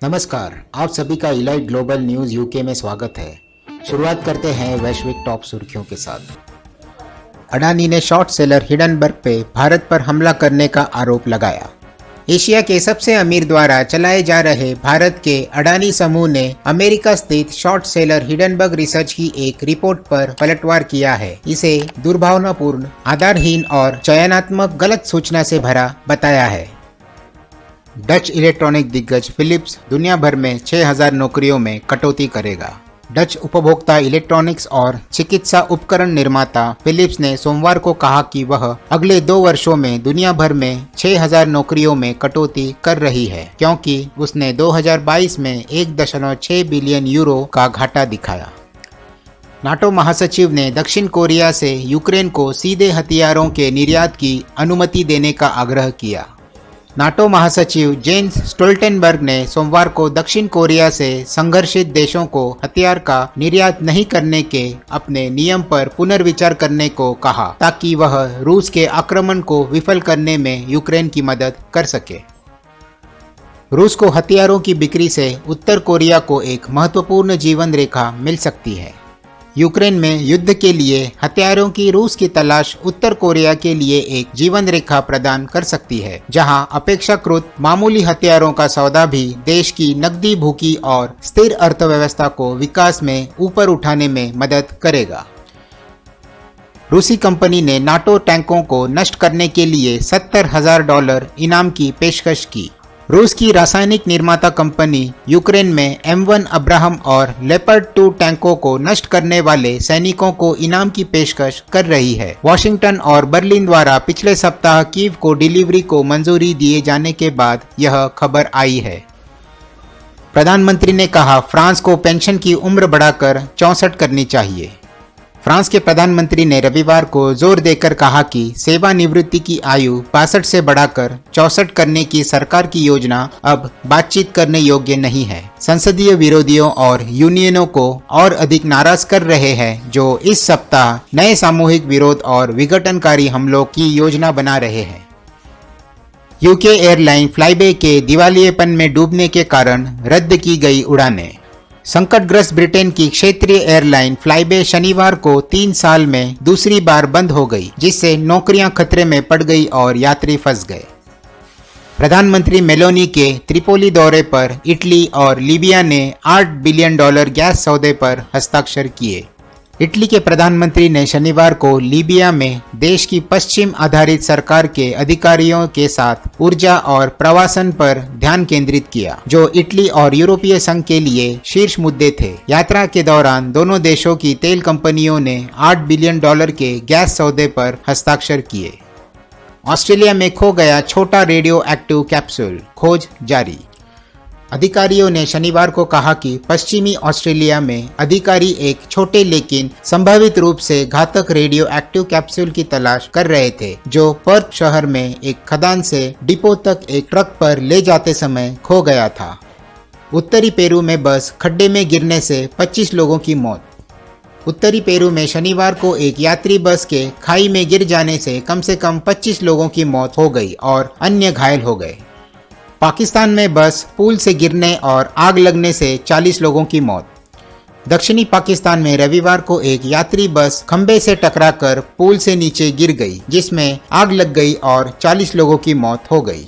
नमस्कार, आप सभी का इलाइट ग्लोबल न्यूज यूके में स्वागत है। शुरुआत करते हैं वैश्विक टॉप सुर्खियों के साथ। अडानी ने शॉर्ट सेलर हिंडनबर्ग पे भारत पर हमला करने का आरोप लगाया। एशिया के सबसे अमीर द्वारा चलाए जा रहे भारत के अडानी समूह ने अमेरिका स्थित शॉर्ट सेलर हिंडनबर्ग रिसर्च की एक रिपोर्ट पर पलटवार किया है। इसे दुर्भावनापूर्ण, आधारहीन और चयनात्मक गलत सूचना से भरा बताया है। डच इलेक्ट्रॉनिक दिग्गज फिलिप्स दुनिया भर में 6000 नौकरियों में कटौती करेगा। डच उपभोक्ता इलेक्ट्रॉनिक्स और चिकित्सा उपकरण निर्माता फिलिप्स ने सोमवार को कहा कि वह अगले 2 वर्षों में दुनिया भर में 6000 नौकरियों में कटौती कर रही है, क्योंकि उसने 2022 में 1.6 बिलियन यूरो का घाटा दिखाया। नाटो महासचिव ने दक्षिण कोरिया से यूक्रेन को सीधे हथियारों के निर्यात की अनुमति देने का आग्रह किया। नाटो महासचिव जेन्स स्टोल्टेनबर्ग ने सोमवार को दक्षिण कोरिया से संघर्षित देशों को हथियार का निर्यात नहीं करने के अपने नियम पर पुनर्विचार करने को कहा, ताकि वह रूस के आक्रमण को विफल करने में यूक्रेन की मदद कर सके। रूस को हथियारों की बिक्री से उत्तर कोरिया को एक महत्वपूर्ण जीवन रेखा मिल सकती है। यूक्रेन में युद्ध के लिए हथियारों की रूस की तलाश उत्तर कोरिया के लिए एक जीवन रेखा प्रदान कर सकती है, जहां अपेक्षाकृत मामूली हथियारों का सौदा भी देश की नकदी भूखी और स्थिर अर्थव्यवस्था को विकास में ऊपर उठाने में मदद करेगा। रूसी कंपनी ने नाटो टैंकों को नष्ट करने के लिए $70,000 इनाम की पेशकश की। रूस की रासायनिक निर्माता कंपनी यूक्रेन में M1 अब्राहम और लेपर्ड 2 टैंकों को नष्ट करने वाले सैनिकों को इनाम की पेशकश कर रही है। वॉशिंगटन और बर्लिन द्वारा पिछले सप्ताह कीव को डिलीवरी को मंजूरी दिए जाने के बाद यह खबर आई है। प्रधानमंत्री ने कहा, फ्रांस को पेंशन की उम्र बढ़ाकर 64 करनी चाहिए। फ्रांस के प्रधानमंत्री ने रविवार को जोर देकर कहा कि सेवानिवृत्ति की आयु 62 से बढ़ाकर 64 करने की सरकार की योजना अब बातचीत करने योग्य नहीं है। संसदीय विरोधियों और यूनियनों को और अधिक नाराज कर रहे हैं, जो इस सप्ताह नए सामूहिक विरोध और विघटनकारी हमलों की योजना बना रहे हैं। यूके एयरलाइन फ्लाईबे के दिवालियेपन में डूबने के कारण रद्द की गई उड़ानें। संकटग्रस्त ब्रिटेन की क्षेत्रीय एयरलाइन फ्लाईबे शनिवार को 3 साल में दूसरी बार बंद हो गई, जिससे नौकरियां खतरे में पड़ गई और यात्री फंस गए। प्रधानमंत्री मेलोनी के त्रिपोली दौरे पर इटली और लीबिया ने $8 बिलियन गैस सौदे पर हस्ताक्षर किए। इटली के प्रधानमंत्री ने शनिवार को लीबिया में देश की पश्चिम आधारित सरकार के अधिकारियों के साथ ऊर्जा और प्रवासन पर ध्यान केंद्रित किया, जो इटली और यूरोपीय संघ के लिए शीर्ष मुद्दे थे। यात्रा के दौरान दोनों देशों की तेल कंपनियों ने $8 बिलियन के गैस सौदे पर हस्ताक्षर किए। ऑस्ट्रेलिया में खो गया छोटा रेडियो एक्टिव कैप्सूल, खोज जारी। अधिकारियों ने शनिवार को कहा कि पश्चिमी ऑस्ट्रेलिया में अधिकारी एक छोटे लेकिन संभावित रूप से घातक रेडियो एक्टिव कैप्सूल की तलाश कर रहे थे, जो पर्थ शहर में एक खदान से डिपो तक एक ट्रक पर ले जाते समय खो गया था। उत्तरी पेरू में बस खड्डे में गिरने से 25 लोगों की मौत। उत्तरी पेरू में शनिवार को एक यात्री बस के खाई में गिर जाने से कम 25 लोगों की मौत हो गई और अन्य घायल हो गए। पाकिस्तान में बस पुल से गिरने और आग लगने से 40 लोगों की मौत। दक्षिणी पाकिस्तान में रविवार को एक यात्री बस खंबे से टकराकर पुल से नीचे गिर गई, जिसमें आग लग गई और 40 लोगों की मौत हो गई।